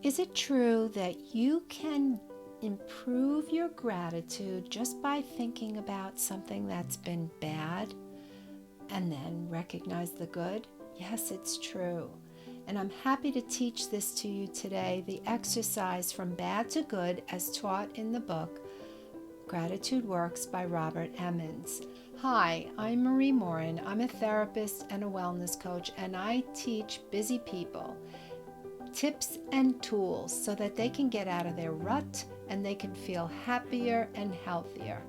Is it true that you can improve your gratitude just by thinking about something that's been bad and then recognize the good? Yes, it's true. And I'm happy to teach this to you today, the exercise from bad to good as taught in the book Gratitude Works by Robert Emmons. Hi, I'm Morin. I'm a therapist and a wellness coach, and I teach busy people tips and tools so that they can get out of their rut and they can feel happier and healthier.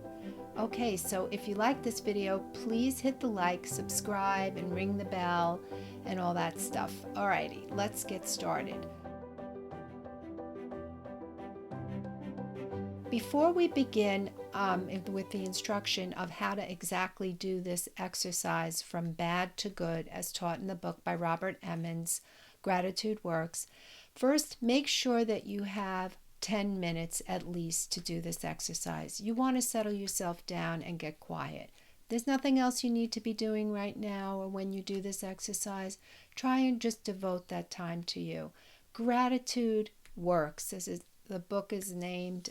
Okay, so if you like this video, please hit the like, subscribe, and ring the bell and all that stuff. Alrighty, let's get started. Before we begin with the instruction of how to exactly do this exercise from bad to good as taught in the book by Robert Emmons, Gratitude Works, first make sure that you have 10 minutes at least to do this exercise. You want to settle yourself down and get quiet. There's nothing else you need to be doing right now or when you do this exercise. Try and just devote that time to you. Gratitude works. The book is named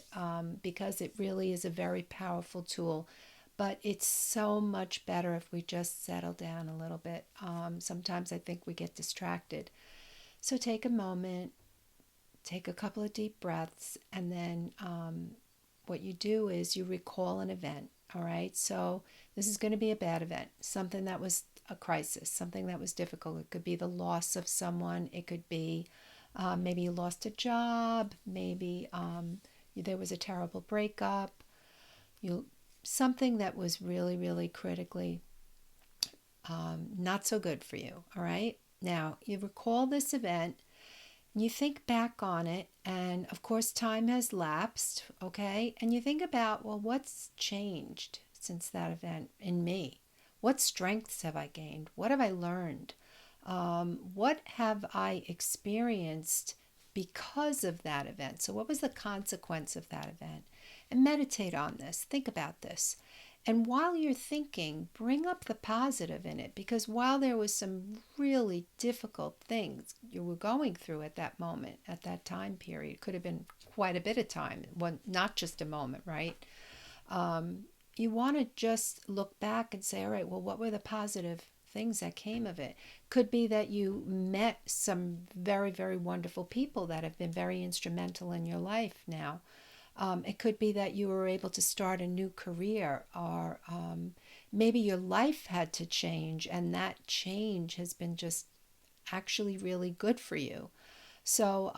because it really is a very powerful tool, but it's so much better if we just settle down a little bit. Sometimes I think we get distracted. So take a moment, take a couple of deep breaths, and then what you do is you recall an event, all right? So this is going to be a bad event, something that was a crisis, something that was difficult. It could be the loss of someone. It could be maybe you lost a job, maybe there was a terrible breakup, something that was really, really critically not so good for you, all right? Now, you recall this event, you think back on it, and of course time has lapsed, okay? And you think about, well, what's changed since that event in me? What strengths have I gained? What have I learned? What have I experienced because of that event? So what was the consequence of that event? And meditate on this. Think about this. And while you're thinking, bring up the positive in it, because while there was some really difficult things you were going through at that moment, at that time period, it could have been quite a bit of time, not just a moment, right? You want to just look back and say, all right, well, what were the positive things that came of it? Could be that you met some very, very wonderful people that have been very instrumental in your life now. It could be that you were able to start a new career, or maybe your life had to change, and that change has been just actually really good for you. So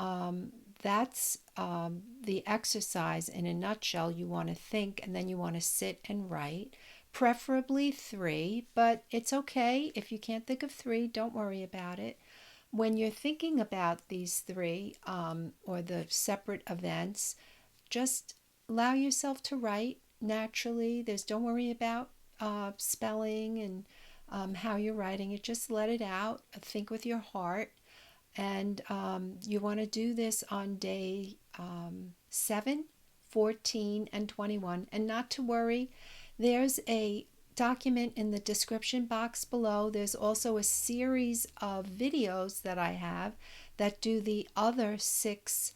that's the exercise in a nutshell. You want to think, and then you want to sit and write, preferably 3, but it's okay if you can't think of 3, don't worry about it. When you're thinking about these 3 or the separate events, just allow yourself to write naturally. Don't worry about spelling and how you're writing it. Just let it out. Think with your heart. And you want to do this on day 7, 14, and 21. And not to worry, there's a document in the description box below. There's also a series of videos that I have that do the other 6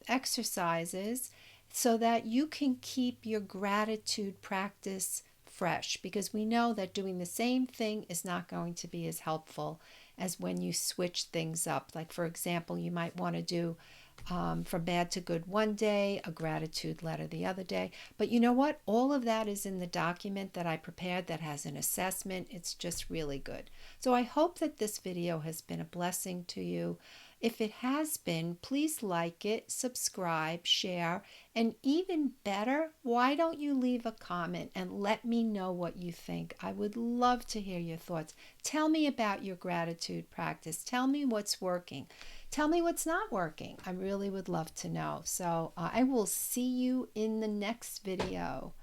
exercises so that you can keep your gratitude practice fresh, because we know that doing the same thing is not going to be as helpful as when you switch things up. Like, for example, you might want to do from bad to good one day, a gratitude letter the other day. But you know what? All of that is in the document that I prepared that has an assessment. It's just really good. So I hope that this video has been a blessing to you. If it has been, please like it, subscribe, share, and even better, why don't you leave a comment and let me know what you think? I would love to hear your thoughts. Tell me about your gratitude practice. Tell me what's working. Tell me what's not working. I really would love to know. So I will see you in the next video.